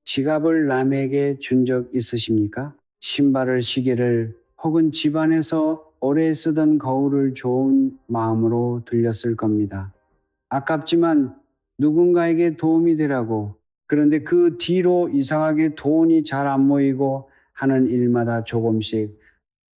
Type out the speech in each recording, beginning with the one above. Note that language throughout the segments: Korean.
지갑을 남에게 준 적 있으십니까? 신발을, 시계를 혹은 집안에서 오래 쓰던 거울을 좋은 마음으로 들렸을 겁니다. 아깝지만 누군가에게 도움이 되라고. 그런데 그 뒤로 이상하게 돈이 잘 안 모이고 하는 일마다 조금씩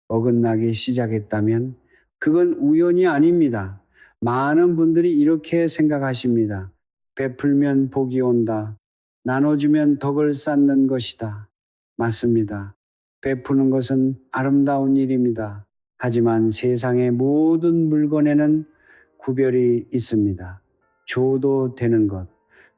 어긋나기 시작했다면 그건 우연이 아닙니다. 많은 분들이 이렇게 생각하십니다. 베풀면 복이 온다. 나눠주면 덕을 쌓는 것이다. 맞습니다. 베푸는 것은 아름다운 일입니다. 하지만 세상의 모든 물건에는 구별이 있습니다. 줘도 되는 것,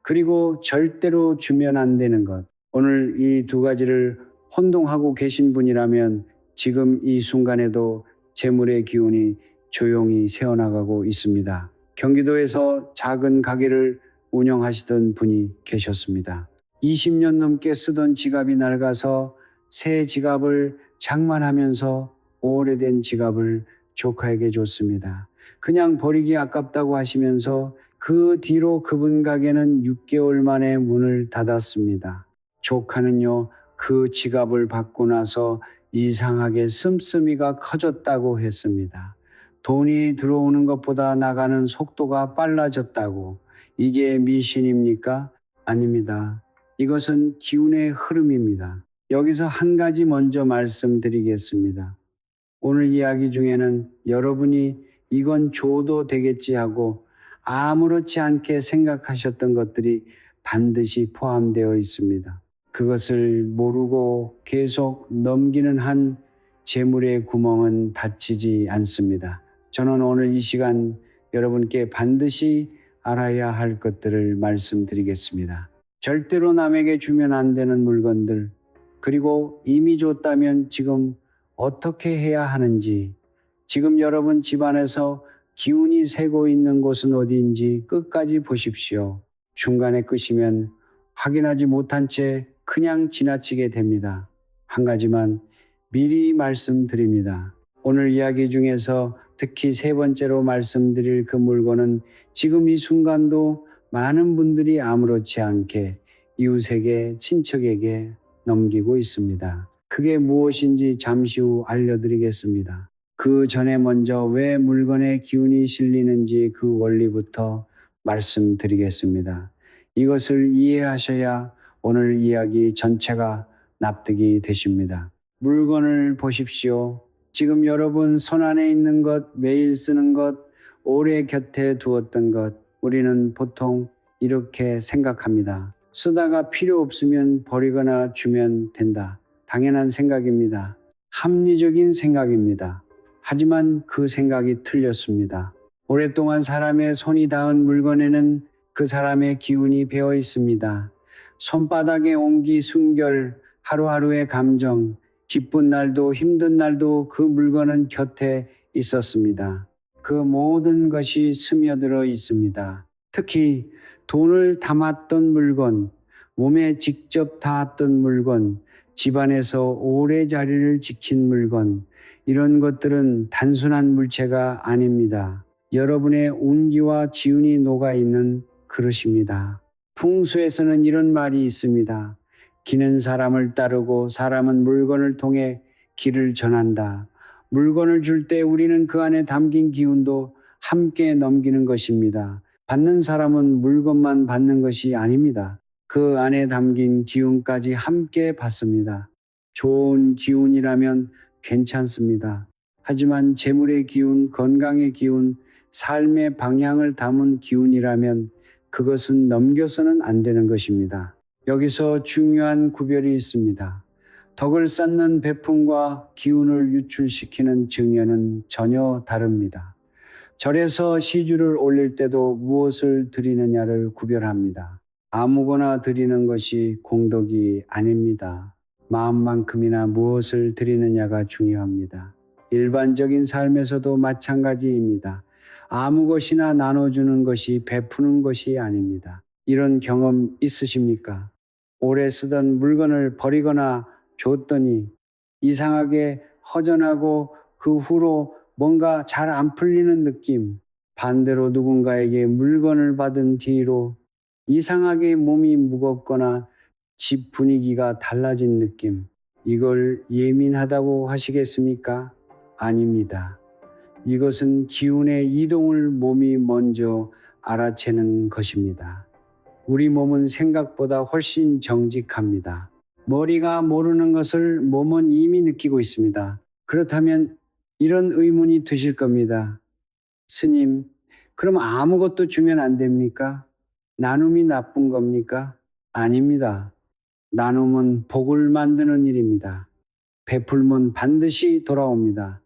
그리고 절대로 주면 안 되는 것. 오늘 이 두 가지를 혼동하고 계신 분이라면 지금 이 순간에도 재물의 기운이 조용히 새어나가고 있습니다. 경기도에서 작은 가게를 운영하시던 분이 계셨습니다. 20년 넘게 쓰던 지갑이 낡아서 새 지갑을 장만하면서 오래된 지갑을 조카에게 줬습니다. 그냥 버리기 아깝다고 하시면서 그 뒤로 그분 가게는 6개월 만에 문을 닫았습니다. 조카는요, 그 지갑을 받고 나서 이상하게 씀씀이가 커졌다고 했습니다. 돈이 들어오는 것보다 나가는 속도가 빨라졌다고. 이게 미신입니까? 아닙니다. 이것은 기운의 흐름입니다. 여기서 한 가지 먼저 말씀드리겠습니다. 오늘 이야기 중에는 여러분이 이건 줘도 되겠지 하고 아무렇지 않게 생각하셨던 것들이 반드시 포함되어 있습니다. 그것을 모르고 계속 넘기는 한 재물의 구멍은 닫히지 않습니다. 저는 오늘 이 시간 여러분께 반드시 알아야 할 것들을 말씀드리겠습니다. 절대로 남에게 주면 안 되는 물건들, 그리고 이미 줬다면 지금 어떻게 해야 하는지, 지금 여러분 집안에서 기운이 새고 있는 곳은 어디인지 끝까지 보십시오. 중간에 끄시면 확인하지 못한 채 그냥 지나치게 됩니다. 한 가지만 미리 말씀드립니다. 오늘 이야기 중에서 특히 세 번째로 말씀드릴 그 물건은 지금 이 순간도 많은 분들이 아무렇지 않게 이웃에게, 친척에게 넘기고 있습니다. 그게 무엇인지 잠시 후 알려드리겠습니다. 그 전에 먼저 왜 물건에 기운이 실리는지 그 원리부터 말씀드리겠습니다. 이것을 이해하셔야 오늘 이야기 전체가 납득이 되십니다. 물건을 보십시오. 지금 여러분 손 안에 있는 것, 매일 쓰는 것, 오래 곁에 두었던 것, 우리는 보통 이렇게 생각합니다. 쓰다가 필요 없으면 버리거나 주면 된다. 당연한 생각입니다. 합리적인 생각입니다. 하지만 그 생각이 틀렸습니다. 오랫동안 사람의 손이 닿은 물건에는 그 사람의 기운이 배어 있습니다. 손바닥의 온기, 숨결, 하루하루의 감정, 기쁜 날도 힘든 날도 그 물건은 곁에 있었습니다. 그 모든 것이 스며들어 있습니다. 특히 돈을 담았던 물건, 몸에 직접 닿았던 물건, 집안에서 오래 자리를 지킨 물건, 이런 것들은 단순한 물체가 아닙니다. 여러분의 운기와 지운이 녹아있는 그릇입니다. 풍수에서는 이런 말이 있습니다. 기는 사람을 따르고 사람은 물건을 통해 길을 전한다. 물건을 줄 때 우리는 그 안에 담긴 기운도 함께 넘기는 것입니다. 받는 사람은 물건만 받는 것이 아닙니다. 그 안에 담긴 기운까지 함께 받습니다. 좋은 기운이라면 괜찮습니다. 하지만 재물의 기운, 건강의 기운, 삶의 방향을 담은 기운이라면 그것은 넘겨서는 안 되는 것입니다. 여기서 중요한 구별이 있습니다. 덕을 쌓는 베품과 기운을 유출시키는 증여는 전혀 다릅니다. 절에서 시주를 올릴 때도 무엇을 드리느냐를 구별합니다. 아무거나 드리는 것이 공덕이 아닙니다. 마음만큼이나 무엇을 드리느냐가 중요합니다. 일반적인 삶에서도 마찬가지입니다. 아무 것이나 나눠주는 것이 베푸는 것이 아닙니다. 이런 경험 있으십니까? 오래 쓰던 물건을 버리거나 줬더니 이상하게 허전하고 그 후로 뭔가 잘 안 풀리는 느낌. 반대로 누군가에게 물건을 받은 뒤로 이상하게 몸이 무겁거나 집 분위기가 달라진 느낌. 이걸 예민하다고 하시겠습니까? 아닙니다. 이것은 기운의 이동을 몸이 먼저 알아채는 것입니다. 우리 몸은 생각보다 훨씬 정직합니다. 머리가 모르는 것을 몸은 이미 느끼고 있습니다. 그렇다면 이런 의문이 드실 겁니다. 스님, 그럼 아무것도 주면 안 됩니까? 나눔이 나쁜 겁니까? 아닙니다. 나눔은 복을 만드는 일입니다. 베풀면 반드시 돌아옵니다.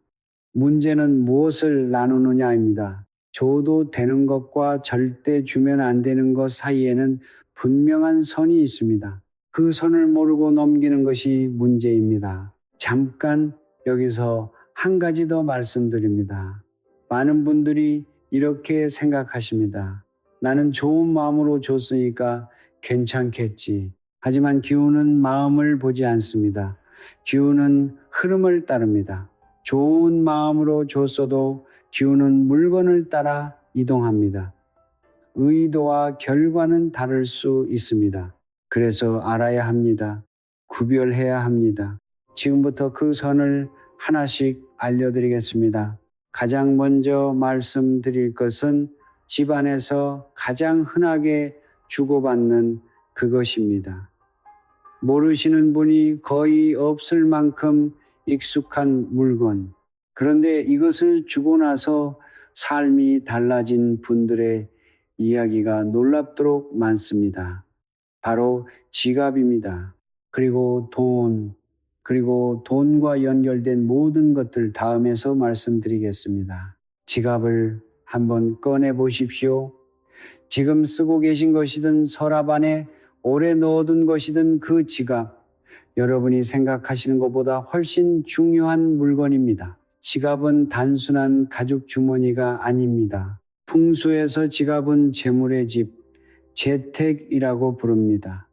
문제는 무엇을 나누느냐입니다. 줘도 되는 것과 절대 주면 안 되는 것 사이에는 분명한 선이 있습니다. 그 선을 모르고 넘기는 것이 문제입니다. 잠깐 여기서 한 가지 더 말씀드립니다. 많은 분들이 이렇게 생각하십니다. 나는 좋은 마음으로 줬으니까 괜찮겠지. 하지만 기운은 마음을 보지 않습니다. 기운은 흐름을 따릅니다. 좋은 마음으로 줬어도 기운은 물건을 따라 이동합니다. 의도와 결과는 다를 수 있습니다. 그래서 알아야 합니다. 구별해야 합니다. 지금부터 그 선을 하나씩 알려드리겠습니다. 가장 먼저 말씀드릴 것은 집안에서 가장 흔하게 주고받는 그것입니다. 모르시는 분이 거의 없을 만큼 익숙한 물건. 그런데 이것을 주고 나서 삶이 달라진 분들의 이야기가 놀랍도록 많습니다. 바로 지갑입니다. 그리고 돈, 그리고 돈과 연결된 모든 것들 다음에서 말씀드리겠습니다. 지갑을 한번 꺼내 보십시오. 지금 쓰고 계신 것이든 서랍 안에 오래 넣어둔 것이든 그 지갑, 여러분이 생각하시는 것보다 훨씬 중요한 물건입니다. 지갑은 단순한 가죽 주머니가 아닙니다. 풍수에서 지갑은 재물의 집, 재택이라고 부릅니다.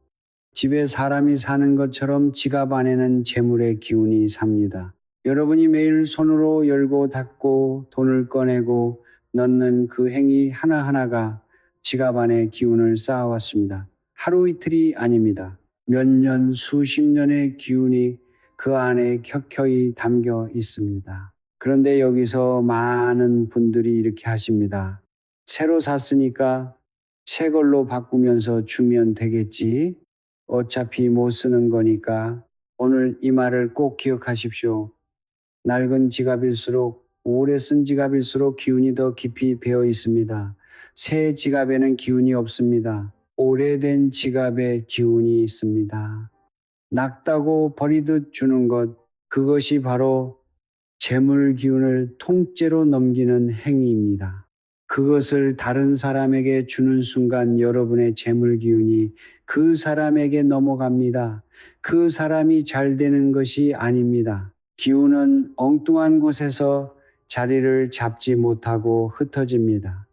집에 사람이 사는 것처럼 지갑 안에는 재물의 기운이 삽니다. 여러분이 매일 손으로 열고 닫고 돈을 꺼내고 넣는 그 행위 하나하나가 지갑 안에 기운을 쌓아왔습니다. 하루 이틀이 아닙니다. 몇 년, 수십 년의 기운이 그 안에 켜켜이 담겨 있습니다. 그런데 여기서 많은 분들이 이렇게 하십니다. 새로 샀으니까 새 걸로 바꾸면서 주면 되겠지. 어차피 못 쓰는 거니까. 오늘 이 말을 꼭 기억하십시오. 낡은 지갑일수록, 오래 쓴 지갑일수록 기운이 더 깊이 배어 있습니다. 새 지갑에는 기운이 없습니다. 오래된 지갑에 기운이 있습니다. 낡다고 버리듯 주는 것, 그것이 바로 재물 기운을 통째로 넘기는 행위입니다. 그것을 다른 사람에게 주는 순간 여러분의 재물 기운이 그 사람에게 넘어갑니다. 그 사람이 잘 되는 것이 아닙니다. 기운은 엉뚱한 곳에서 자리를 잡지 못하고 흩어집니다.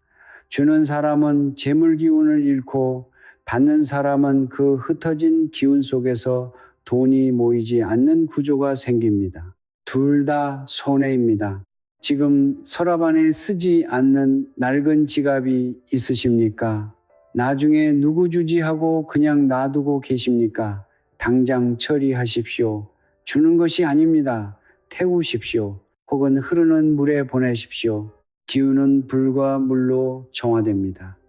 주는 사람은 재물 기운을 잃고 받는 사람은 그 흩어진 기운 속에서 돈이 모이지 않는 구조가 생깁니다. 둘 다 손해입니다. 지금 서랍 안에 쓰지 않는 낡은 지갑이 있으십니까? 나중에 누구 주지 하고 그냥 놔두고 계십니까? 당장 처리하십시오. 주는 것이 아닙니다. 태우십시오. 혹은 흐르는 물에 보내십시오. 기운은 불과 물로 정화됩니다.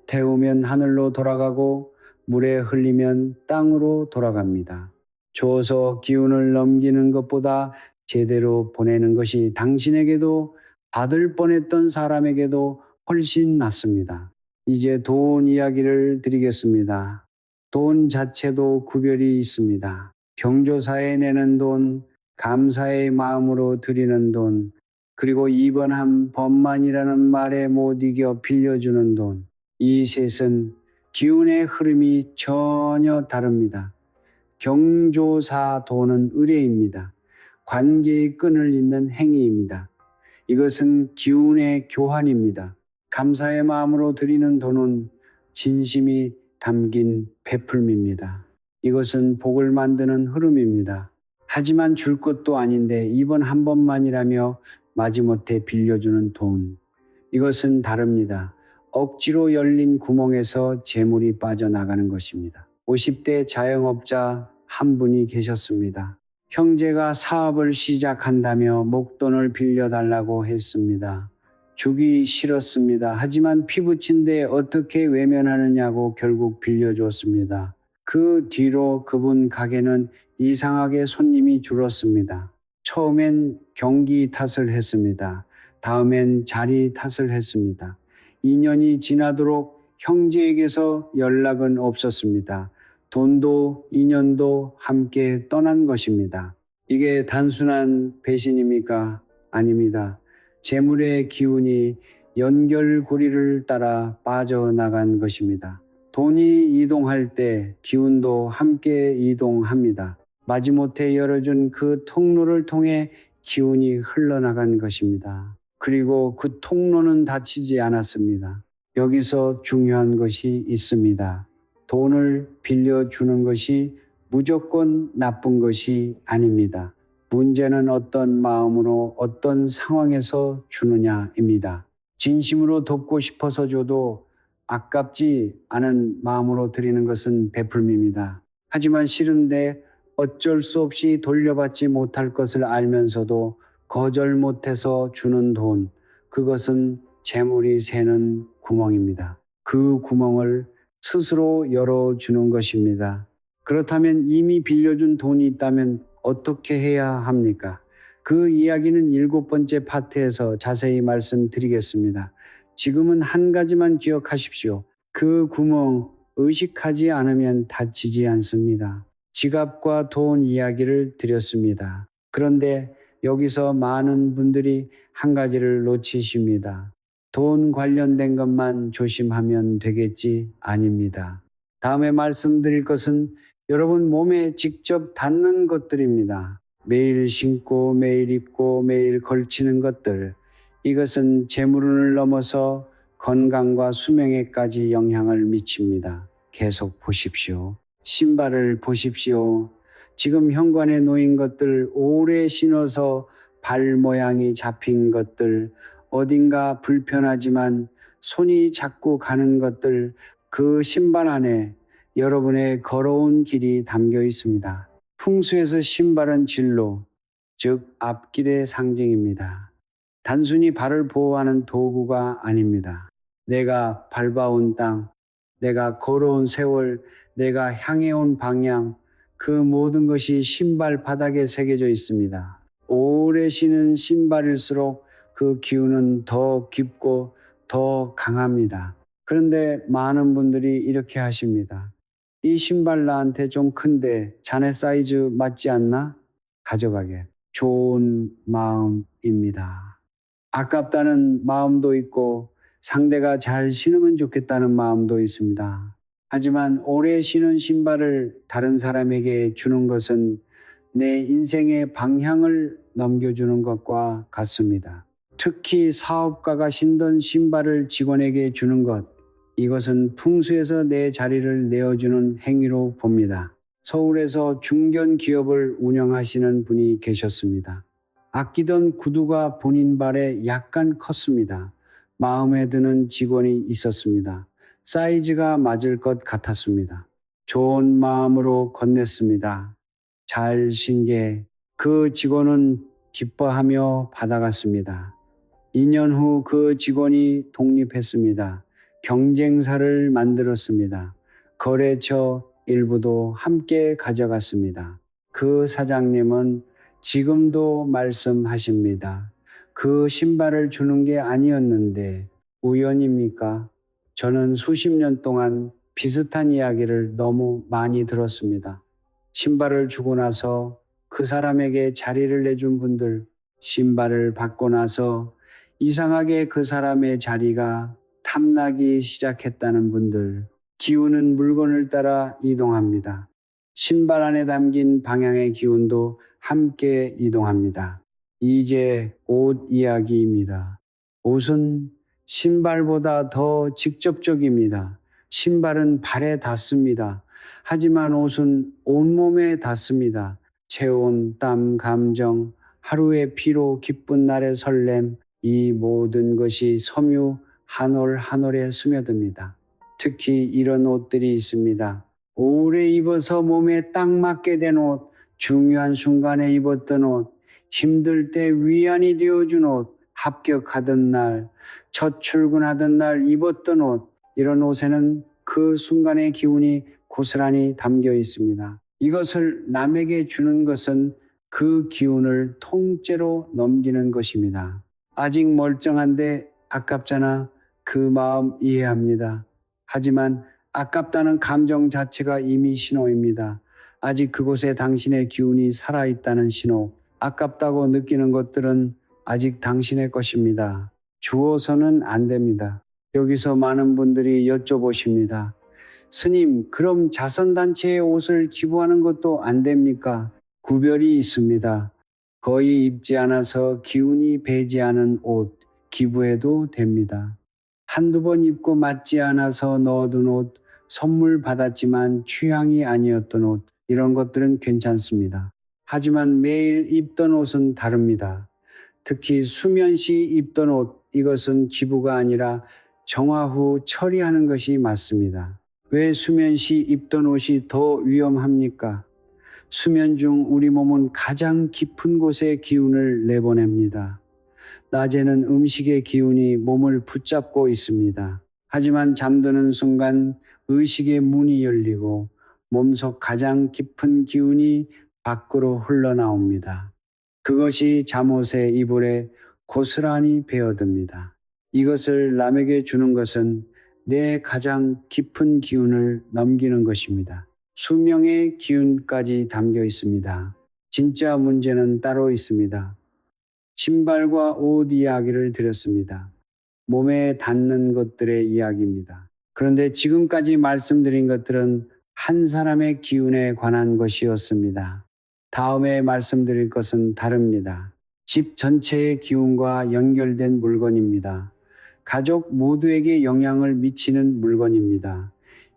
태우면 하늘로 돌아가고 물에 흘리면 땅으로 돌아갑니다. 줘서 기운을 넘기는 것보다 제대로 보내는 것이 당신에게도 받을 뻔했던 사람에게도 훨씬 낫습니다. 이제 돈 이야기를 드리겠습니다. 돈 자체도 구별이 있습니다. 경조사에 내는 돈, 감사의 마음으로 드리는 돈, 그리고 이번한 법만이라는 말에 못 이겨 빌려주는 돈. 이 셋은 기운의 흐름이 전혀 다릅니다. 경조사 돈은 의례입니다. 관계의 끈을 잇는 행위입니다. 이것은 기운의 교환입니다. 감사의 마음으로 드리는 돈은 진심이 담긴 베풀미입니다. 이것은 복을 만드는 흐름입니다. 하지만 줄 것도 아닌데 이번 한 번만이라며 마지못해 빌려주는 돈. 이것은 다릅니다. 억지로 열린 구멍에서 재물이 빠져나가는 것입니다. 50대 자영업자 한 분이 계셨습니다. 형제가 사업을 시작한다며 목돈을 빌려달라고 했습니다. 주기 싫었습니다. 하지만 피부친데 어떻게 외면하느냐고 결국 빌려줬습니다. 그 뒤로 그분 가게는 이상하게 손님이 줄었습니다. 처음엔 경기 탓을 했습니다. 다음엔 자리 탓을 했습니다. 2년이 지나도록 형제에게서 연락은 없었습니다. 돈도 2년도 함께 떠난 것입니다. 이게 단순한 배신입니까? 아닙니다. 재물의 기운이 연결고리를 따라 빠져나간 것입니다. 돈이 이동할 때 기운도 함께 이동합니다. 마지못해 열어준 그 통로를 통해 기운이 흘러나간 것입니다. 그리고 그 통로는 닫히지 않았습니다. 여기서 중요한 것이 있습니다. 돈을 빌려주는 것이 무조건 나쁜 것이 아닙니다. 문제는 어떤 마음으로 어떤 상황에서 주느냐입니다. 진심으로 돕고 싶어서 줘도 아깝지 않은 마음으로 드리는 것은 베풀미입니다. 하지만 싫은데 어쩔 수 없이 돌려받지 못할 것을 알면서도 거절 못해서 주는 돈, 그것은 재물이 새는 구멍입니다. 그 구멍을 스스로 열어주는 것입니다. 그렇다면 이미 빌려준 돈이 있다면 어떻게 해야 합니까? 그 이야기는 7번째 파트에서 자세히 말씀드리겠습니다. 지금은 한 가지만 기억하십시오. 그 구멍 의식하지 않으면 닫히지 않습니다. 지갑과 돈 이야기를 드렸습니다. 그런데 여기서 많은 분들이 한 가지를 놓치십니다. 돈 관련된 것만 조심하면 되겠지? 아닙니다. 다음에 말씀드릴 것은 여러분 몸에 직접 닿는 것들입니다. 매일 신고 매일 입고 매일 걸치는 것들. 이것은 재물운을 넘어서 건강과 수명에까지 영향을 미칩니다. 계속 보십시오. 신발을 보십시오. 지금 현관에 놓인 것들, 오래 신어서 발 모양이 잡힌 것들, 어딘가 불편하지만 손이 자꾸 가는 것들, 그 신발 안에 여러분의 걸어온 길이 담겨 있습니다. 풍수에서 신발은 진로, 즉 앞길의 상징입니다. 단순히 발을 보호하는 도구가 아닙니다. 내가 밟아온 땅, 내가 걸어온 세월, 내가 향해온 방향, 그 모든 것이 신발 바닥에 새겨져 있습니다. 오래 신은 신발일수록 그 기운은 더 깊고 더 강합니다. 그런데 많은 분들이 이렇게 하십니다. 이 신발 나한테 좀 큰데 자네 사이즈 맞지 않나? 가져가게. 좋은 마음입니다. 아깝다는 마음도 있고 상대가 잘 신으면 좋겠다는 마음도 있습니다. 하지만 오래 신은 신발을 다른 사람에게 주는 것은 내 인생의 방향을 넘겨주는 것과 같습니다. 특히 사업가가 신던 신발을 직원에게 주는 것, 이것은 풍수에서 내 자리를 내어주는 행위로 봅니다. 서울에서 중견 기업을 운영하시는 분이 계셨습니다. 아끼던 구두가 본인 발에 약간 컸습니다. 마음에 드는 직원이 있었습니다. 사이즈가 맞을 것 같았습니다. 좋은 마음으로 건넸습니다. 잘 신게. 그 직원은 기뻐하며 받아갔습니다. 2년 후 그 직원이 독립했습니다. 경쟁사를 만들었습니다. 거래처 일부도 함께 가져갔습니다. 그 사장님은 지금도 말씀하십니다. 그 신발을 주는 게 아니었는데 우연입니까? 저는 수십 년 동안 비슷한 이야기를 너무 많이 들었습니다. 신발을 주고 나서 그 사람에게 자리를 내준 분들, 신발을 받고 나서 이상하게 그 사람의 자리가 탐나기 시작했다는 분들, 기운은 물건을 따라 이동합니다. 신발 안에 담긴 방향의 기운도 함께 이동합니다. 이제 옷 이야기입니다. 옷은 신발보다 더 직접적입니다. 신발은 발에 닿습니다. 하지만 옷은 온몸에 닿습니다. 체온, 땀, 감정, 하루의 피로, 기쁜 날의 설렘, 이 모든 것이 섬유 한 올 한 올에 스며듭니다. 특히 이런 옷들이 있습니다. 오래 입어서 몸에 딱 맞게 된 옷, 중요한 순간에 입었던 옷, 힘들 때 위안이 되어준 옷, 합격하던 날, 첫 출근하던 날 입었던 옷, 이런 옷에는 그 순간의 기운이 고스란히 담겨 있습니다. 이것을 남에게 주는 것은 그 기운을 통째로 넘기는 것입니다. 아직 멀쩡한데 아깝잖아. 그 마음 이해합니다. 하지만 아깝다는 감정 자체가 이미 신호입니다. 아직 그곳에 당신의 기운이 살아있다는 신호. 아깝다고 느끼는 것들은 아직 당신의 것입니다. 주어서는 안 됩니다. 여기서 많은 분들이 여쭤보십니다. 스님, 그럼 자선단체에 옷을 기부하는 것도 안 됩니까? 구별이 있습니다. 거의 입지 않아서 기운이 배지 않은 옷, 기부해도 됩니다. 한두 번 입고 맞지 않아서 넣어둔 옷, 선물 받았지만 취향이 아니었던 옷, 이런 것들은 괜찮습니다. 하지만 매일 입던 옷은 다릅니다. 특히 수면시 입던 옷, 이것은 기부가 아니라 정화 후 처리하는 것이 맞습니다. 왜 수면시 입던 옷이 더 위험합니까? 수면 중 우리 몸은 가장 깊은 곳에 기운을 내보냅니다. 낮에는 음식의 기운이 몸을 붙잡고 있습니다. 하지만 잠드는 순간 의식의 문이 열리고 몸속 가장 깊은 기운이 밖으로 흘러나옵니다. 그것이 잠옷의 이불에 고스란히 배어듭니다. 이것을 남에게 주는 것은 내 가장 깊은 기운을 넘기는 것입니다. 수명의 기운까지 담겨 있습니다. 진짜 문제는 따로 있습니다. 신발과 옷 이야기를 드렸습니다. 몸에 닿는 것들의 이야기입니다. 그런데 지금까지 말씀드린 것들은 한 사람의 기운에 관한 것이었습니다. 다음에 말씀드릴 것은 다릅니다. 집 전체의 기운과 연결된 물건입니다. 가족 모두에게 영향을 미치는 물건입니다.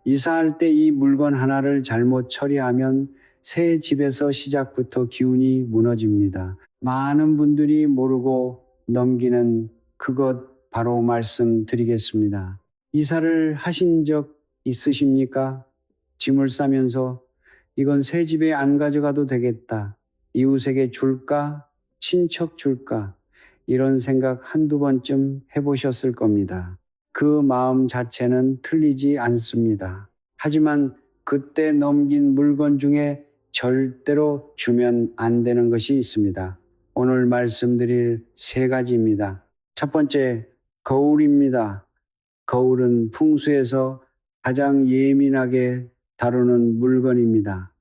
이사할 때 이 물건 하나를 잘못 처리하면 새 집에서 시작부터 기운이 무너집니다. 많은 분들이 모르고 넘기는 그것 바로 말씀드리겠습니다. 이사를 하신 적 있으십니까? 짐을 싸면서 이건 새 집에 안 가져가도 되겠다. 이웃에게 줄까? 친척 줄까? 이런 생각 한두 번쯤 해보셨을 겁니다. 그 마음 자체는 틀리지 않습니다. 하지만 그때 넘긴 물건 중에 절대로 주면 안 되는 것이 있습니다. 오늘 말씀드릴 세 가지입니다. 첫 번째, 거울입니다. 거울은 풍수에서 가장 예민하게 다루는 물건입니다.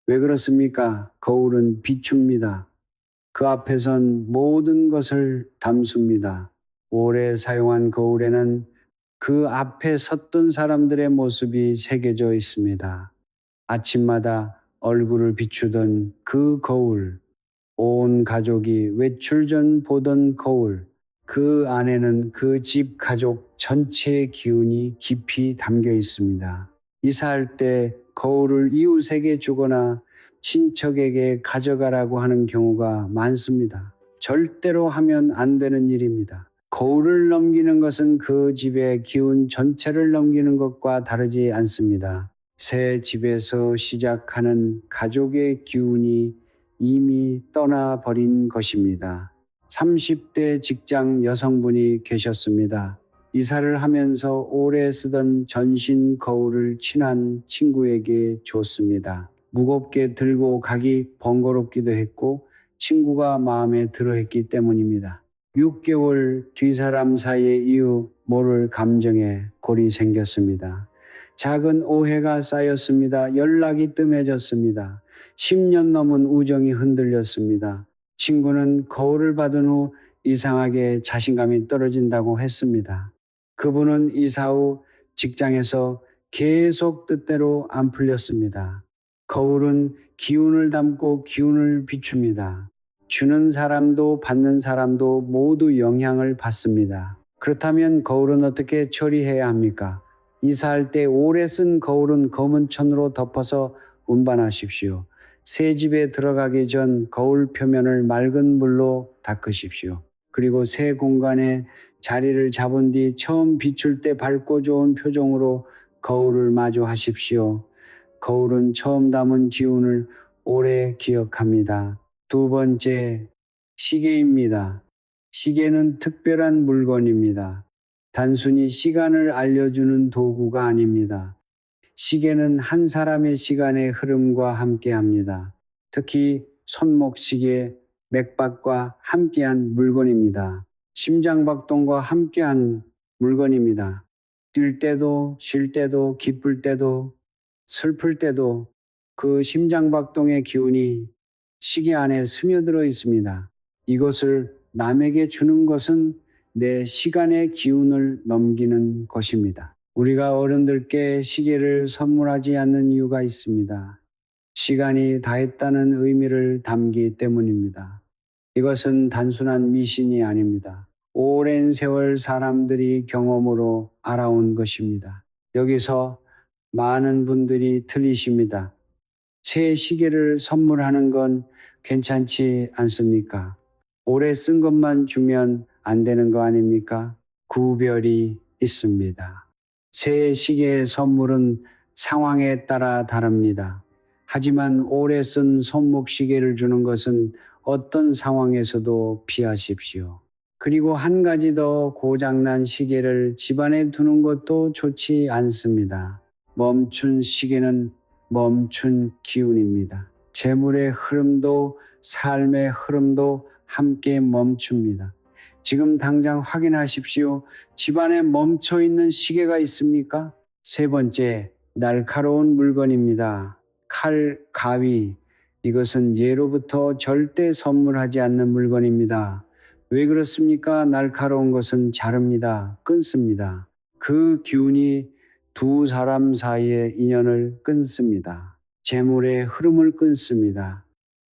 왜 그렇습니까? 거울은 비춥니다. 그 앞에선 모든 것을 담습니다. 오래 사용한 거울에는 그 앞에 섰던 사람들의 모습이 새겨져 있습니다. 아침마다 얼굴을 비추던 그 거울, 온 가족이 외출 전 보던 거울, 그 안에는 그 집 가족 전체의 기운이 깊이 담겨 있습니다. 이사할 때 거울을 이웃에게 주거나 친척에게 가져가라고 하는 경우가 많습니다. 절대로 하면 안 되는 일입니다. 거울을 넘기는 것은 그 집의 기운 전체를 넘기는 것과 다르지 않습니다. 새 집에서 시작하는 가족의 기운이 이미 떠나버린 것입니다. 30대 직장 여성분이 계셨습니다. 이사를 하면서 오래 쓰던 전신 거울을 친한 친구에게 줬습니다. 무겁게 들고 가기 번거롭기도 했고 친구가 마음에 들어했기 때문입니다. 6개월 뒤사람 사이의 이유 모를 감정에 골이 생겼습니다. 작은 오해가 쌓였습니다. 연락이 뜸해졌습니다. 10년 넘은 우정이 흔들렸습니다. 친구는 거울을 받은 후 이상하게 자신감이 떨어진다고 했습니다. 그분은 이사 후 직장에서 계속 뜻대로 안 풀렸습니다. 거울은 기운을 담고 기운을 비춥니다. 주는 사람도 받는 사람도 모두 영향을 받습니다. 그렇다면 거울은 어떻게 처리해야 합니까? 이사할 때 오래 쓴 거울은 검은 천으로 덮어서 운반하십시오. 새 집에 들어가기 전 거울 표면을 맑은 물로 닦으십시오. 그리고 새 공간에 자리를 잡은 뒤 처음 비출 때 밝고 좋은 표정으로 거울을 마주하십시오. 거울은 처음 담은 기운을 오래 기억합니다. 두 번째, 시계입니다. 시계는 특별한 물건입니다. 단순히 시간을 알려주는 도구가 아닙니다. 시계는 한 사람의 시간의 흐름과 함께합니다. 특히 손목시계, 맥박과 함께한 물건입니다. 심장박동과 함께한 물건입니다. 뛸 때도, 쉴 때도, 기쁠 때도, 슬플 때도 그 심장박동의 기운이 시계 안에 스며들어 있습니다. 이것을 남에게 주는 것은 내 시간의 기운을 넘기는 것입니다. 우리가 어른들께 시계를 선물하지 않는 이유가 있습니다. 시간이 다했다는 의미를 담기 때문입니다. 이것은 단순한 미신이 아닙니다. 오랜 세월 사람들이 경험으로 알아온 것입니다. 여기서 많은 분들이 틀리십니다. 새 시계를 선물하는 건 괜찮지 않습니까? 오래 쓴 것만 주면 안 되는 거 아닙니까? 구별이 있습니다. 새 시계의 선물은 상황에 따라 다릅니다. 하지만 오래 쓴 손목 시계를 주는 것은 어떤 상황에서도 피하십시오. 그리고 한 가지 더, 고장난 시계를 집안에 두는 것도 좋지 않습니다. 멈춘 시계는 멈춘 기운입니다. 재물의 흐름도 삶의 흐름도 함께 멈춥니다. 지금 당장 확인하십시오. 집안에 멈춰 있는 시계가 있습니까? 세 번째, 날카로운 물건입니다. 칼, 가위. 이것은 예로부터 절대 선물하지 않는 물건입니다. 왜 그렇습니까? 날카로운 것은 자릅니다. 끊습니다. 그 기운이 두 사람 사이의 인연을 끊습니다. 재물의 흐름을 끊습니다.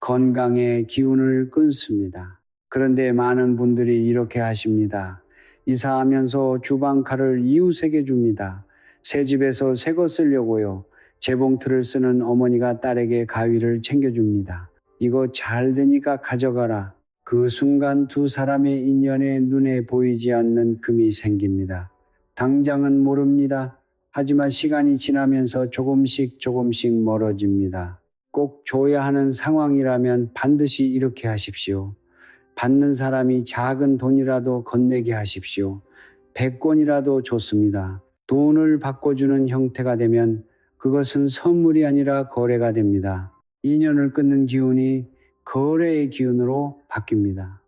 건강의 기운을 끊습니다. 그런데 많은 분들이 이렇게 하십니다. 이사하면서 주방칼을 이웃에게 줍니다. 새 집에서 새 거 쓰려고요. 재봉틀을 쓰는 어머니가 딸에게 가위를 챙겨줍니다. 이거 잘 되니까 가져가라. 그 순간 두 사람의 인연에 눈에 보이지 않는 금이 생깁니다. 당장은 모릅니다. 하지만 시간이 지나면서 조금씩 멀어집니다. 꼭 줘야 하는 상황이라면 반드시 이렇게 하십시오. 받는 사람이 작은 돈이라도 건네게 하십시오. 100권이라도 좋습니다. 돈을 바꿔주는 형태가 되면 그것은 선물이 아니라 거래가 됩니다. 인연을 끊는 기운이 거래의 기운으로 바뀝니다.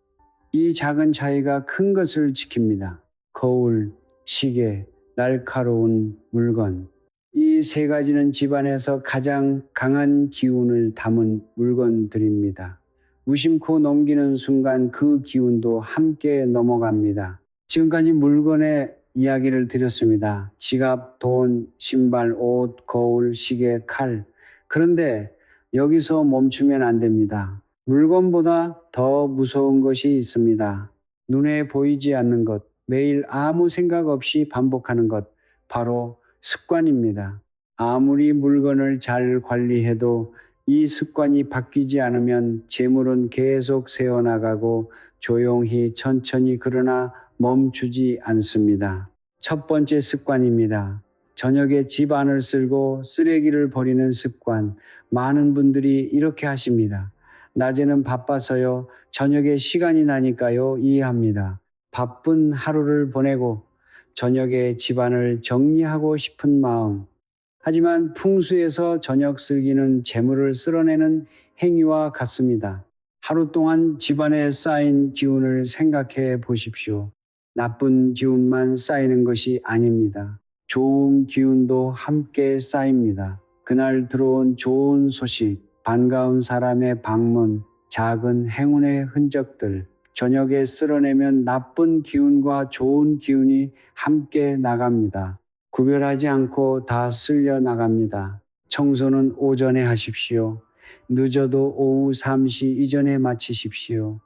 이 작은 차이가 큰 것을 지킵니다. 거울, 시계, 날카로운 물건. 이 세 가지는 집안에서 가장 강한 기운을 담은 물건들입니다. 무심코 넘기는 순간 그 기운도 함께 넘어갑니다. 지금까지 물건의 이야기를 드렸습니다. 지갑, 돈, 신발, 옷, 거울, 시계, 칼. 그런데 여기서 멈추면 안 됩니다. 물건보다 더 무서운 것이 있습니다. 눈에 보이지 않는 것, 매일 아무 생각 없이 반복하는 것, 바로 습관입니다. 아무리 물건을 잘 관리해도 이 습관이 바뀌지 않으면 재물은 계속 새어나가고 조용히 천천히 그러나 멈추지 않습니다. 첫 번째 습관입니다. 저녁에 집 안을 쓸고 쓰레기를 버리는 습관. 많은 분들이 이렇게 하십니다. 낮에는 바빠서요. 저녁에 시간이 나니까요. 이해합니다. 바쁜 하루를 보내고 저녁에 집안을 정리하고 싶은 마음. 하지만 풍수에서 저녁 쓸기는 재물을 쓸어내는 행위와 같습니다. 하루 동안 집안에 쌓인 기운을 생각해 보십시오. 나쁜 기운만 쌓이는 것이 아닙니다. 좋은 기운도 함께 쌓입니다. 그날 들어온 좋은 소식, 반가운 사람의 방문, 작은 행운의 흔적들, 저녁에 쓸어내면 나쁜 기운과 좋은 기운이 함께 나갑니다. 구별하지 않고 다 쓸려 나갑니다. 청소는 오전에 하십시오. 늦어도 오후 3시 이전에 마치십시오.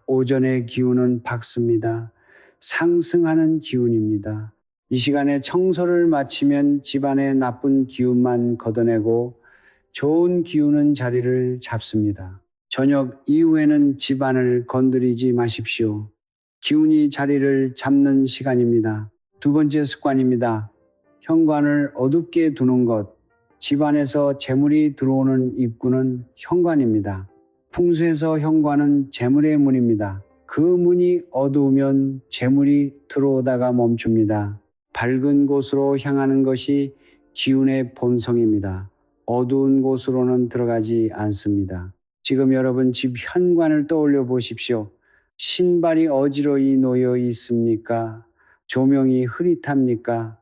오전의 기운은 밝습니다. 상승하는 기운입니다. 이 시간에 청소를 마치면 집안의 나쁜 기운만 걷어내고 좋은 기운은 자리를 잡습니다. 저녁 이후에는 집안을 건드리지 마십시오. 기운이 자리를 잡는 시간입니다. 두 번째 습관입니다. 현관을 어둡게 두는 것. 집안에서 재물이 들어오는 입구는 현관입니다. 풍수에서 현관은 재물의 문입니다. 그 문이 어두우면 재물이 들어오다가 멈춥니다. 밝은 곳으로 향하는 것이 기운의 본성입니다. 어두운 곳으로는 들어가지 않습니다. 지금 여러분 집 현관을 떠올려 보십시오. 신발이 어지러이 놓여 있습니까? 조명이 흐릿합니까?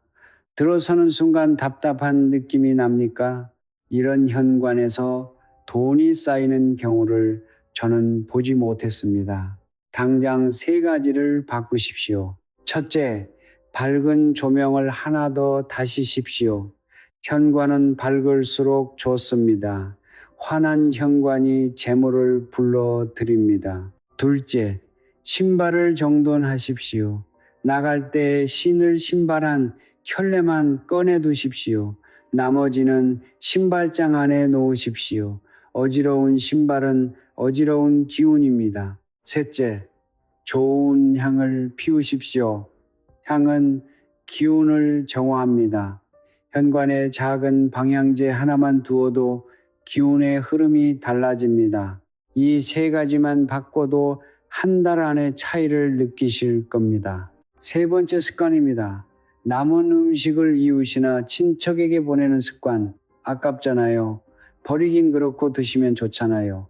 들어서는 순간 답답한 느낌이 납니까? 이런 현관에서 돈이 쌓이는 경우를 저는 보지 못했습니다. 당장 세 가지를 바꾸십시오. 첫째, 밝은 조명을 하나 더 다시십시오. 현관은 밝을수록 좋습니다. 환한 현관이 재물을 불러들입니다. 둘째, 신발을 정돈하십시오. 나갈 때 신을 신발 한 켤레만 꺼내 두십시오. 나머지는 신발장 안에 놓으십시오. 어지러운 신발은 어지러운 기운입니다. 셋째, 좋은 향을 피우십시오. 향은 기운을 정화합니다. 현관에 작은 방향제 하나만 두어도 기운의 흐름이 달라집니다. 이 세 가지만 바꿔도 한 달 안에 차이를 느끼실 겁니다. 세 번째 습관입니다. 남은 음식을 이웃이나 친척에게 보내는 습관. 아깝잖아요. 버리긴 그렇고 드시면 좋잖아요.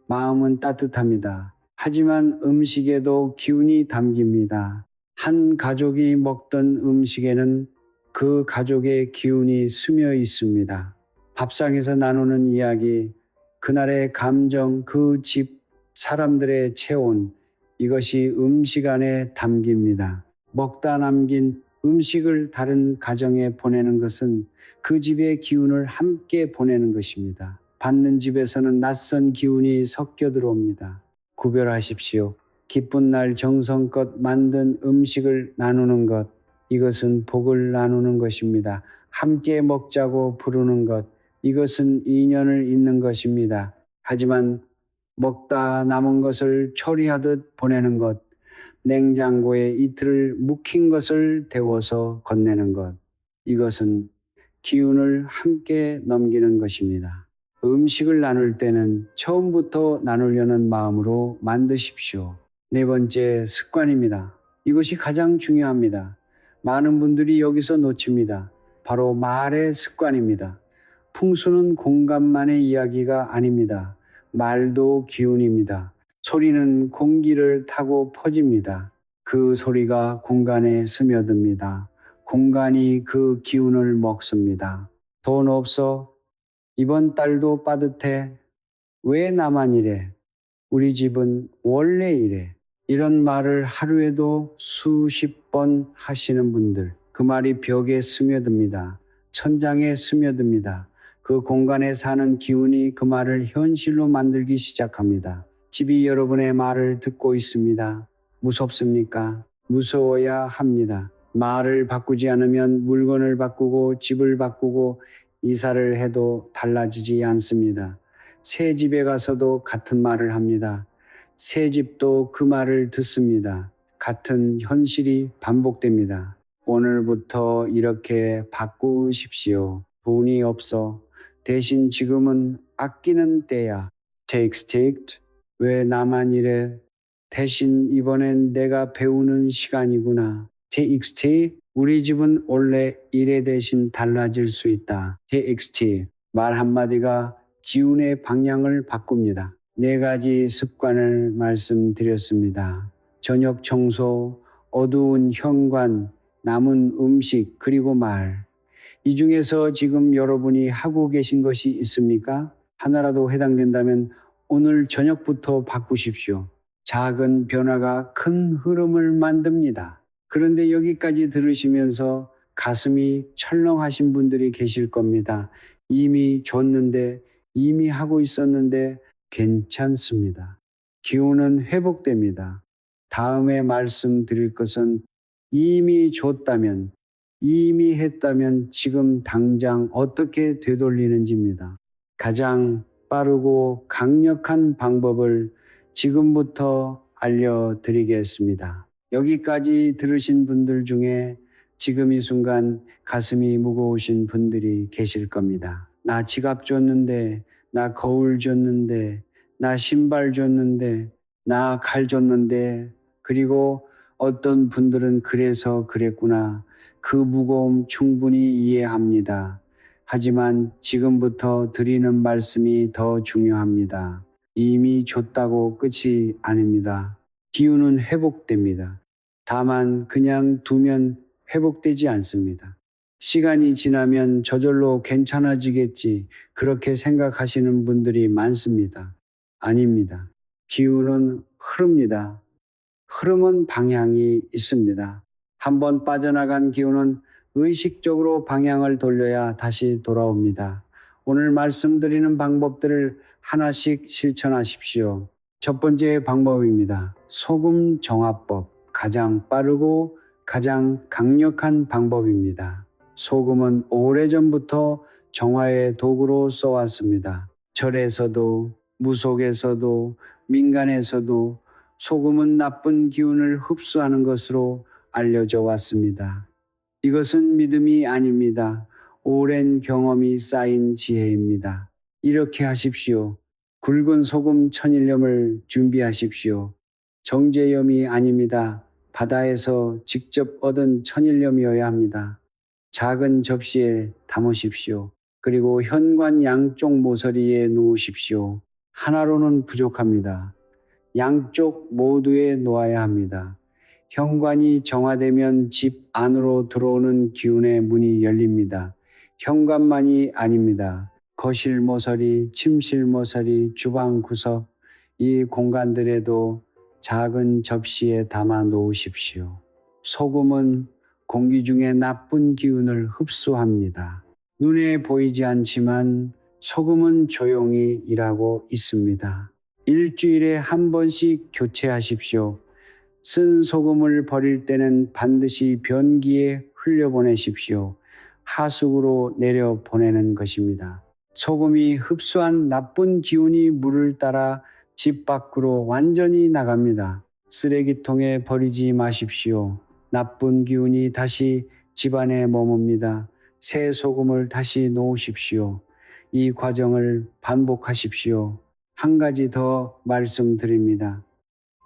마음은 따뜻합니다. 하지만 음식에도 기운이 담깁니다. 한 가족이 먹던 음식에는 그 가족의 기운이 스며 있습니다. 밥상에서 나누는 이야기, 그날의 감정, 그 집 사람들의 체온, 이것이 음식 안에 담깁니다. 먹다 남긴 음식을 다른 가정에 보내는 것은 그 집의 기운을 함께 보내는 것입니다. 받는 집에서는 낯선 기운이 섞여 들어옵니다. 구별하십시오. 기쁜 날 정성껏 만든 음식을 나누는 것, 이것은 복을 나누는 것입니다. 함께 먹자고 부르는 것, 이것은 인연을 잇는 것입니다. 하지만 먹다 남은 것을 처리하듯 보내는 것, 냉장고에 이틀을 묵힌 것을 데워서 건네는 것, 이것은 기운을 함께 넘기는 것입니다. 음식을 나눌 때는 처음부터 나누려는 마음으로 만드십시오. 네 번째, 습관입니다. 이것이 가장 중요합니다. 많은 분들이 여기서 놓칩니다. 바로 말의 습관입니다. 풍수는 공간만의 이야기가 아닙니다. 말도 기운입니다. 소리는 공기를 타고 퍼집니다. 그 소리가 공간에 스며듭니다. 공간이 그 기운을 먹습니다. 돈 없어? 이번 달도 빠듯해? 왜 나만 이래? 우리 집은 원래 이래. 이런 말을 하루에도 수십 번 하시는 분들, 그 말이 벽에 스며듭니다. 천장에 스며듭니다. 그 공간에 사는 기운이 그 말을 현실로 만들기 시작합니다. 집이 여러분의 말을 듣고 있습니다. 무섭습니까? 무서워야 합니다. 말을 바꾸지 않으면 물건을 바꾸고 집을 바꾸고 이사를 해도 달라지지 않습니다. 새 집에 가서도 같은 말을 합니다. 새 집도 그 말을 듣습니다. 같은 현실이 반복됩니다. 오늘부터 이렇게 바꾸십시오. 돈이 없어. 대신 지금은 아끼는 때야. Take it. 왜 나만 이래? 대신 이번엔 내가 배우는 시간이구나. TXT. 우리 집은 원래 이래 대신 달라질 수 있다. TXT. 말 한마디가 기운의 방향을 바꿉니다. 네 가지 습관을 말씀드렸습니다. 저녁 청소, 어두운 현관, 남은 음식, 그리고 말. 이 중에서 지금 여러분이 하고 계신 것이 있습니까? 하나라도 해당된다면 오늘 저녁부터 바꾸십시오. 작은 변화가 큰 흐름을 만듭니다. 그런데 여기까지 들으시면서 가슴이 철렁하신 분들이 계실 겁니다. 이미 줬는데, 이미 하고 있었는데 괜찮습니다. 기운은 회복됩니다. 다음에 말씀드릴 것은 이미 줬다면, 이미 했다면 지금 당장 어떻게 되돌리는지입니다. 가장 빠르고 강력한 방법을 지금부터 알려드리겠습니다. 여기까지 들으신 분들 중에 지금 이 순간 가슴이 무거우신 분들이 계실 겁니다. 나 지갑 줬는데, 나 거울 줬는데, 나 신발 줬는데, 나 칼 줬는데, 그리고 어떤 분들은 그래서 그랬구나. 그 무거움 충분히 이해합니다. 하지만 지금부터 드리는 말씀이 더 중요합니다. 이미 줬다고 끝이 아닙니다. 기운은 회복됩니다. 다만 그냥 두면 회복되지 않습니다. 시간이 지나면 저절로 괜찮아지겠지, 그렇게 생각하시는 분들이 많습니다. 아닙니다. 기운은 흐릅니다. 흐름은 방향이 있습니다. 한번 빠져나간 기운은 의식적으로 방향을 돌려야 다시 돌아옵니다. 오늘 말씀드리는 방법들을 하나씩 실천하십시오. 첫 번째 방법입니다. 소금 정화법. 가장 빠르고 가장 강력한 방법입니다. 소금은 오래전부터 정화의 도구로 써왔습니다. 절에서도, 무속에서도, 민간에서도 소금은 나쁜 기운을 흡수하는 것으로 알려져 왔습니다. 이것은 믿음이 아닙니다. 오랜 경험이 쌓인 지혜입니다. 이렇게 하십시오. 굵은 소금 천일염을 준비하십시오. 정제염이 아닙니다. 바다에서 직접 얻은 천일염이어야 합니다. 작은 접시에 담으십시오. 그리고 현관 양쪽 모서리에 놓으십시오. 하나로는 부족합니다. 양쪽 모두에 놓아야 합니다. 현관이 정화되면 집 안으로 들어오는 기운의 문이 열립니다. 현관만이 아닙니다. 거실 모서리, 침실 모서리, 주방 구석, 이 공간들에도 작은 접시에 담아 놓으십시오. 소금은 공기 중에 나쁜 기운을 흡수합니다. 눈에 보이지 않지만 소금은 조용히 일하고 있습니다. 일주일에 한 번씩 교체하십시오. 쓴 소금을 버릴 때는 반드시 변기에 흘려보내십시오. 하수구로 내려보내는 것입니다. 소금이 흡수한 나쁜 기운이 물을 따라 집 밖으로 완전히 나갑니다. 쓰레기통에 버리지 마십시오. 나쁜 기운이 다시 집안에 머뭅니다. 새 소금을 다시 놓으십시오. 이 과정을 반복하십시오. 한 가지 더 말씀드립니다.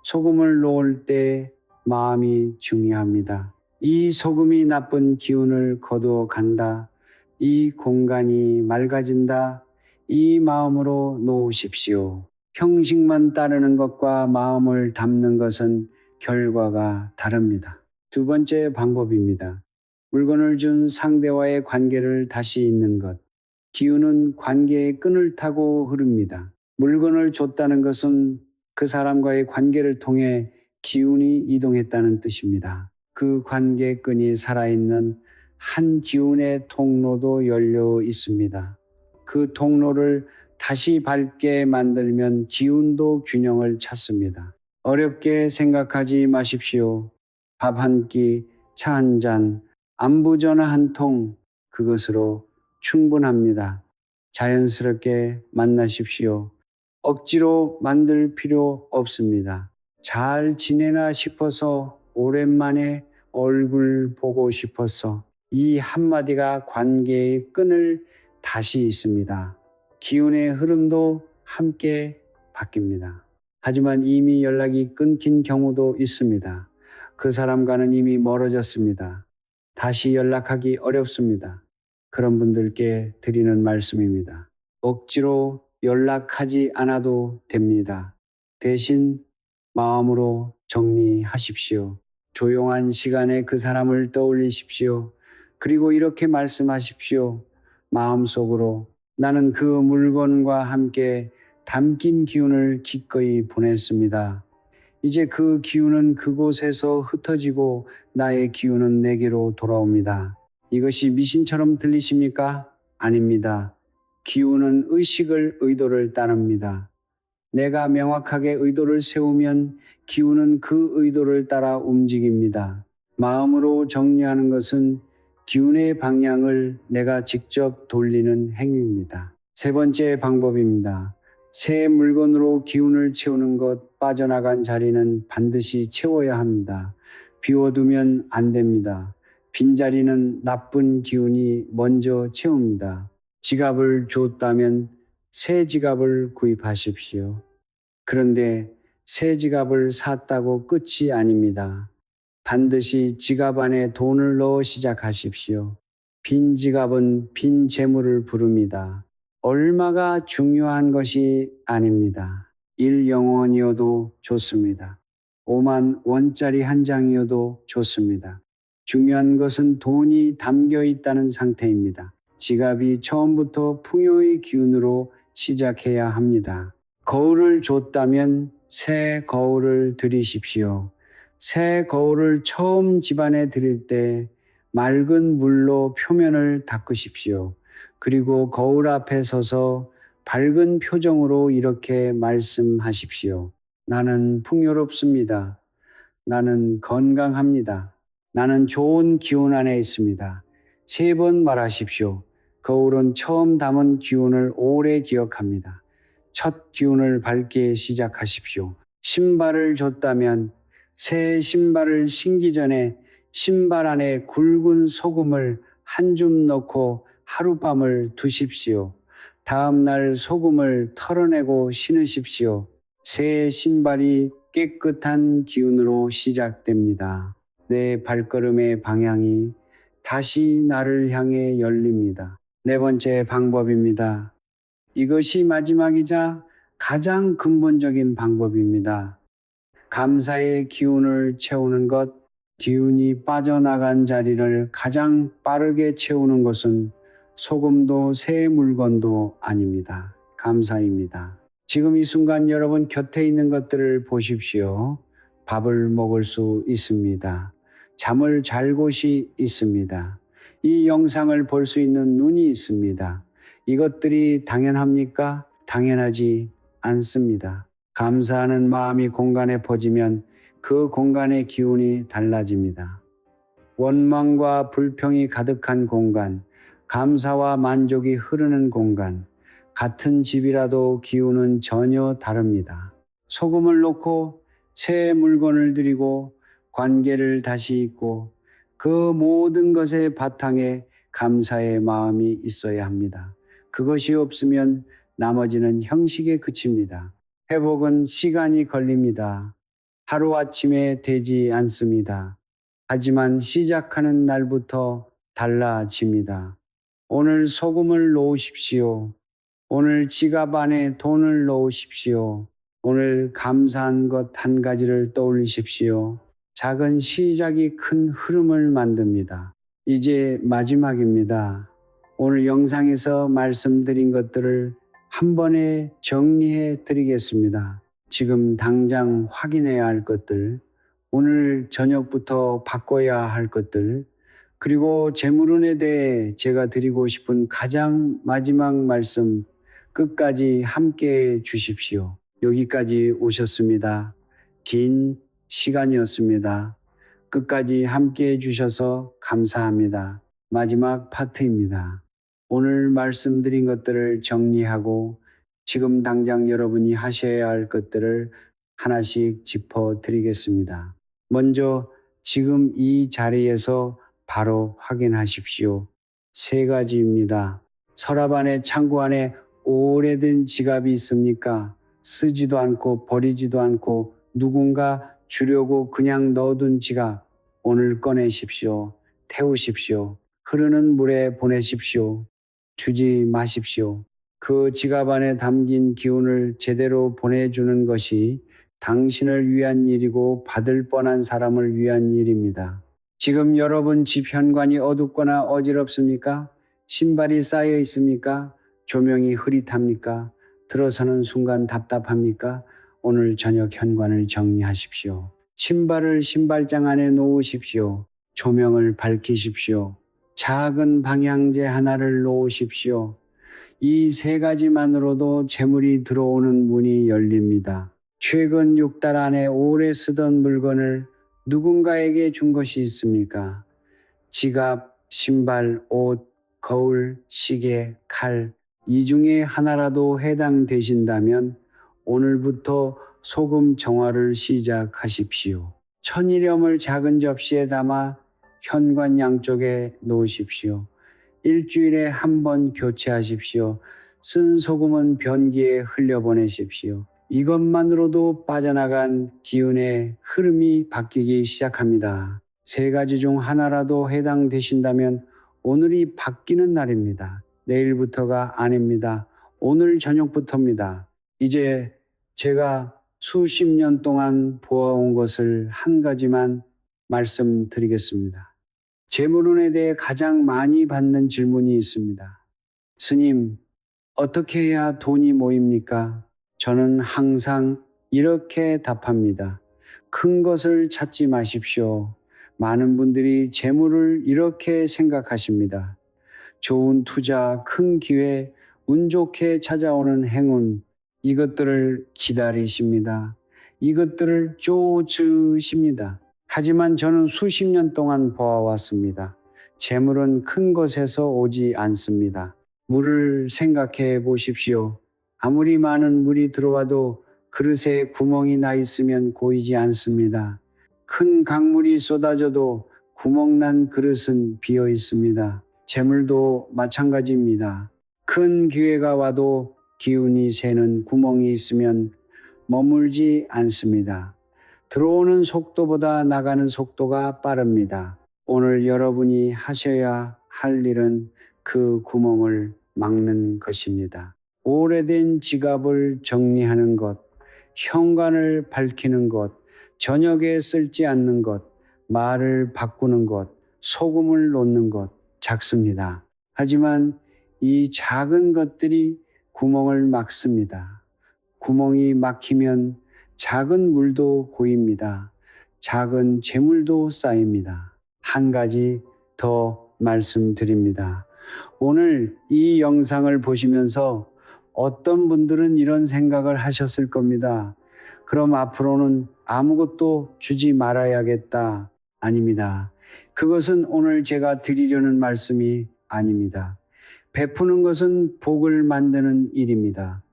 소금을 놓을 때 마음이 중요합니다. 이 소금이 나쁜 기운을 거두어 간다. 이 공간이 맑아진다. 이 마음으로 놓으십시오. 형식만 따르는 것과 마음을 담는 것은 결과가 다릅니다. 두 번째 방법입니다. 물건을 준 상대와의 관계를 다시 잇는 것. 기운은 관계의 끈을 타고 흐릅니다. 물건을 줬다는 것은 그 사람과의 관계를 통해 기운이 이동했다는 뜻입니다. 그 관계의 끈이 살아있는 한 기운의 통로도 열려 있습니다. 그 통로를 다시 밝게 만들면 기운도 균형을 찾습니다. 어렵게 생각하지 마십시오. 밥 한 끼, 차 한 잔, 안부 전화 한 통, 그것으로 충분합니다. 자연스럽게 만나십시오. 억지로 만들 필요 없습니다. 잘 지내나 싶어서, 오랜만에 얼굴 보고 싶어서, 이 한마디가 관계의 끈을 다시 잇습니다. 기운의 흐름도 함께 바뀝니다. 하지만 이미 연락이 끊긴 경우도 있습니다. 그 사람과는 이미 멀어졌습니다. 다시 연락하기 어렵습니다. 그런 분들께 드리는 말씀입니다. 억지로 연락하지 않아도 됩니다. 대신 마음으로 정리하십시오. 조용한 시간에 그 사람을 떠올리십시오. 그리고 이렇게 말씀하십시오. 마음속으로 나는 그 물건과 함께 담긴 기운을 기꺼이 보냈습니다. 이제 그 기운은 그곳에서 흩어지고 나의 기운은 내게로 돌아옵니다. 이것이 미신처럼 들리십니까? 아닙니다. 기운은 의식을, 의도를 따릅니다. 내가 명확하게 의도를 세우면 기운은 그 의도를 따라 움직입니다. 마음으로 정리하는 것은 기운의 방향을 내가 직접 돌리는 행위입니다. 세 번째 방법입니다. 새 물건으로 기운을 채우는 것, 빠져나간 자리는 반드시 채워야 합니다. 비워두면 안 됩니다. 빈자리는 나쁜 기운이 먼저 채웁니다. 지갑을 줬다면 새 지갑을 구입하십시오. 그런데 새 지갑을 샀다고 끝이 아닙니다. 반드시 지갑 안에 돈을 넣어 시작하십시오. 빈 지갑은 빈 재물을 부릅니다. 얼마가 중요한 것이 아닙니다. 1영원이어도 좋습니다. 5만 원짜리 한 장이어도 좋습니다. 중요한 것은 돈이 담겨 있다는 상태입니다. 지갑이 처음부터 풍요의 기운으로 시작해야 합니다. 거울을 줬다면 새 거울을 드리십시오. 새 거울을 처음 집안에 드릴 때 맑은 물로 표면을 닦으십시오. 그리고 거울 앞에 서서 밝은 표정으로 이렇게 말씀하십시오. 나는 풍요롭습니다. 나는 건강합니다. 나는 좋은 기운 안에 있습니다. 3번 말하십시오. 거울은 처음 담은 기운을 오래 기억합니다. 첫 기운을 밝게 시작하십시오. 신발을 줬다면 새 신발을 신기 전에 신발 안에 굵은 소금을 한 줌 넣고 하룻밤을 두십시오. 다음 날 소금을 털어내고 신으십시오. 새 신발이 깨끗한 기운으로 시작됩니다. 내 발걸음의 방향이 다시 나를 향해 열립니다. 4번째 방법입니다. 이것이 마지막이자 가장 근본적인 방법입니다. 감사의 기운을 채우는 것, 기운이 빠져나간 자리를 가장 빠르게 채우는 것은 소금도 새 물건도 아닙니다. 감사입니다. 지금 이 순간 여러분 곁에 있는 것들을 보십시오. 밥을 먹을 수 있습니다. 잠을 잘 곳이 있습니다. 이 영상을 볼 수 있는 눈이 있습니다. 이것들이 당연합니까? 당연하지 않습니다. 감사하는 마음이 공간에 퍼지면 그 공간의 기운이 달라집니다. 원망과 불평이 가득한 공간, 감사와 만족이 흐르는 공간, 같은 집이라도 기운은 전혀 다릅니다. 소금을 넣고 새 물건을 드리고 관계를 다시 잇고 그 모든 것의 바탕에 감사의 마음이 있어야 합니다. 그것이 없으면 나머지는 형식에 그칩니다. 회복은 시간이 걸립니다. 하루아침에 되지 않습니다. 하지만 시작하는 날부터 달라집니다. 오늘 소금을 놓으십시오. 오늘 지갑 안에 돈을 넣으십시오. 오늘 감사한 것 한 가지를 떠올리십시오. 작은 시작이 큰 흐름을 만듭니다. 이제 마지막입니다. 오늘 영상에서 말씀드린 것들을 한 번에 정리해 드리겠습니다. 지금 당장 확인해야 할 것들, 오늘 저녁부터 바꿔야 할 것들, 그리고 재물운에 대해 제가 드리고 싶은 가장 마지막 말씀, 끝까지 함께 해 주십시오. 여기까지 오셨습니다. 긴 시간이었습니다. 끝까지 함께 해 주셔서 감사합니다. 마지막 파트입니다. 오늘 말씀드린 것들을 정리하고 지금 당장 여러분이 하셔야 할 것들을 하나씩 짚어 드리겠습니다. 먼저 지금 이 자리에서 바로 확인하십시오. 3가지입니다. 서랍 안에 창고 안에 오래된 지갑이 있습니까? 쓰지도 않고 버리지도 않고 누군가 주려고 그냥 넣어둔 지갑, 오늘 꺼내십시오. 태우십시오. 흐르는 물에 보내십시오. 주지 마십시오. 그 지갑 안에 담긴 기운을 제대로 보내주는 것이 당신을 위한 일이고 받을 뻔한 사람을 위한 일입니다. 지금 여러분 집 현관이 어둡거나 어지럽습니까? 신발이 쌓여 있습니까? 조명이 흐릿합니까? 들어서는 순간 답답합니까? 오늘 저녁 현관을 정리하십시오. 신발을 신발장 안에 놓으십시오. 조명을 밝히십시오. 작은 방향제 하나를 놓으십시오. 이 3가지만으로도 재물이 들어오는 문이 열립니다. 최근 6달 안에 오래 쓰던 물건을 누군가에게 준 것이 있습니까? 지갑, 신발, 옷, 거울, 시계, 칼, 이 중에 하나라도 해당되신다면 오늘부터 소금 정화를 시작하십시오. 천일염을 작은 접시에 담아 현관 양쪽에 놓으십시오. 일주일에 한 번 교체하십시오. 쓴 소금은 변기에 흘려보내십시오. 이것만으로도 빠져나간 기운의 흐름이 바뀌기 시작합니다. 세 가지 중 하나라도 해당되신다면 오늘이 바뀌는 날입니다. 내일부터가 아닙니다. 오늘 저녁부터입니다. 이제 제가 수십 년 동안 보아온 것을 한 가지만 말씀드리겠습니다. 재물운에 대해 가장 많이 받는 질문이 있습니다. 스님, 어떻게 해야 돈이 모입니까? 저는 항상 이렇게 답합니다. 큰 것을 찾지 마십시오. 많은 분들이 재물을 이렇게 생각하십니다. 좋은 투자, 큰 기회, 운 좋게 찾아오는 행운, 이것들을 기다리십니다. 이것들을 쫓으십니다. 하지만 저는 수십 년 동안 보아왔습니다. 재물은 큰 것에서 오지 않습니다. 물을 생각해 보십시오. 아무리 많은 물이 들어와도 그릇에 구멍이 나 있으면 고이지 않습니다. 큰 강물이 쏟아져도 구멍난 그릇은 비어 있습니다. 재물도 마찬가지입니다. 큰 기회가 와도 기운이 새는 구멍이 있으면 머물지 않습니다. 들어오는 속도보다 나가는 속도가 빠릅니다. 오늘 여러분이 하셔야 할 일은 그 구멍을 막는 것입니다. 오래된 지갑을 정리하는 것, 현관을 밝히는 것, 저녁에 쓸지 않는 것, 말을 바꾸는 것, 소금을 놓는 것, 작습니다. 하지만 이 작은 것들이 구멍을 막습니다. 구멍이 막히면 작은 물도 고입니다. 작은 재물도 쌓입니다. 한 가지 더 말씀드립니다. 오늘 이 영상을 보시면서 어떤 분들은 이런 생각을 하셨을 겁니다. 그럼 앞으로는 아무것도 주지 말아야겠다. 아닙니다. 그것은 오늘 제가 드리려는 말씀이 아닙니다. 베푸는 것은 복을 만드는 일입니다.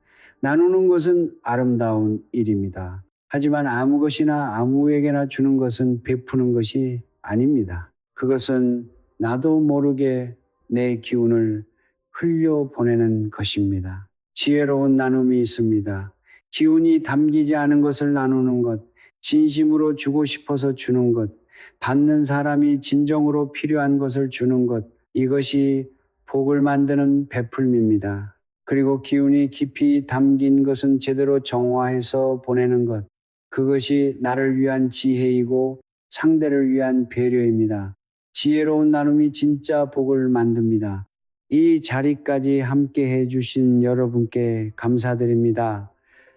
나누는 것은 아름다운 일입니다. 하지만 아무 것이나 아무에게나 주는 것은 베푸는 것이 아닙니다. 그것은 나도 모르게 내 기운을 흘려보내는 것입니다. 지혜로운 나눔이 있습니다. 기운이 담기지 않은 것을 나누는 것, 진심으로 주고 싶어서 주는 것, 받는 사람이 진정으로 필요한 것을 주는 것, 이것이 복을 만드는 베풀미입니다. 그리고 기운이 깊이 담긴 것은 제대로 정화해서 보내는 것, 그것이 나를 위한 지혜이고 상대를 위한 배려입니다. 지혜로운 나눔이 진짜 복을 만듭니다. 이 자리까지 함께 해주신 여러분께 감사드립니다.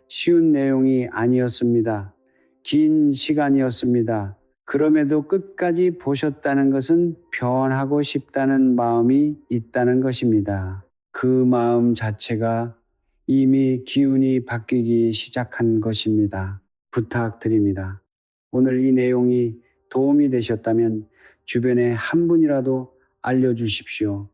쉬운 내용이 아니었습니다. 긴 시간이었습니다. 그럼에도 끝까지 보셨다는 것은 변하고 싶다는 마음이 있다는 것입니다. 그 마음 자체가 이미 기운이 바뀌기 시작한 것입니다. 부탁드립니다. 오늘 이 내용이 도움이 되셨다면 주변에 한 분이라도 알려주십시오.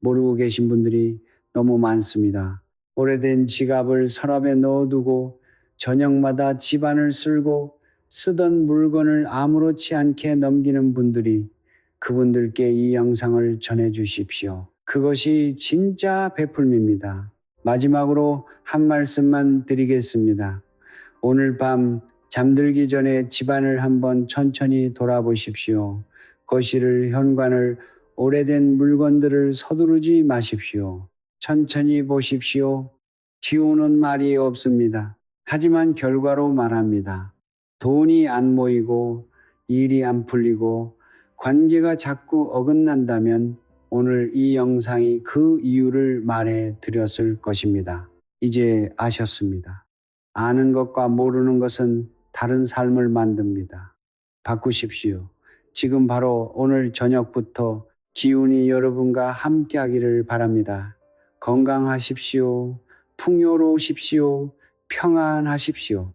모르고 계신 분들이 너무 많습니다. 오래된 지갑을 서랍에 넣어두고 저녁마다 집안을 쓸고 쓰던 물건을 아무렇지 않게 넘기는 분들이 그분들께 이 영상을 전해주십시오. 그것이 진짜 베풀미입니다. 마지막으로 한 말씀만 드리겠습니다. 오늘 밤 잠들기 전에 집안을 한번 천천히 돌아보십시오. 거실을, 현관을, 오래된 물건들을 서두르지 마십시오. 천천히 보십시오. 기운은 말이 없습니다. 하지만 결과로 말합니다. 돈이 안 모이고 일이 안 풀리고 관계가 자꾸 어긋난다면 오늘 이 영상이 그 이유를 말해 드렸을 것입니다. 이제 아셨습니다. 아는 것과 모르는 것은 다른 삶을 만듭니다. 바꾸십시오. 지금 바로 오늘 저녁부터 기운이 여러분과 함께 하기를 바랍니다. 건강하십시오. 풍요로우십시오. 평안하십시오.